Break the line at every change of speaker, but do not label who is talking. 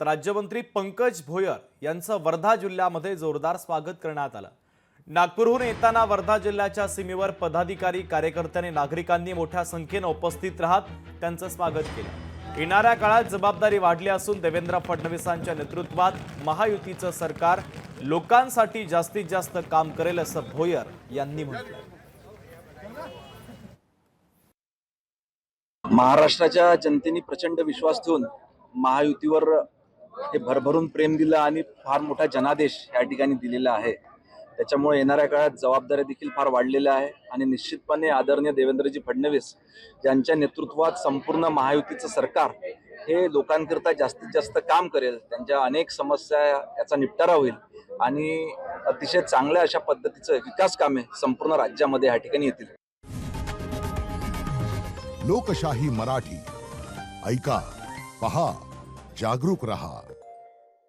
तर राज्यमंत्री पंकज भोयर यांचं वर्धा जिल्ह्यामध्ये जोरदार स्वागत करण्यात आलं। नागपूरहून येताना वर्धा जिल्ह्याच्या सीमेवर पदाधिकारी, कार्यकर्त्यांनी, नागरिकांनी मोठ्या संख्येने उपस्थित राहत त्यांचं स्वागत केलं। येणाऱ्या काळात जबाबदारी वाढली असून देवेंद्र फडणवीसांच्या नेतृत्वात महायुतीचं सरकार लोकांसाठी जास्तीत जास्त काम करेल असं भोयर यांनी म्हटलं।
महाराष्ट्राच्या जनतेने प्रचंड विश्वास ठेवून महायुतीवर हे भरभरून प्रेम दिलं आणि फार मोठा जनादेश या ठिकाणी दिलेला आहे। त्याच्यामुळे येणाऱ्या काळात जबाबदाऱ्या देखील फार वाढलेल्या आहे आणि निश्चितपणे आदरणीय देवेंद्रजी फडणवीस यांच्या नेतृत्वात संपूर्ण महायुतीचं सरकार हे लोकांकरता जास्तीत जास्त काम करेल। त्यांच्या अनेक समस्या याचा निपटारा होईल आणि अतिशय चांगल्या अशा पद्धतीचं विकास कामे संपूर्ण राज्यामध्ये या ठिकाणी येतील।
लोकशाही मराठी ऐका, पहा, जागरूक रहा।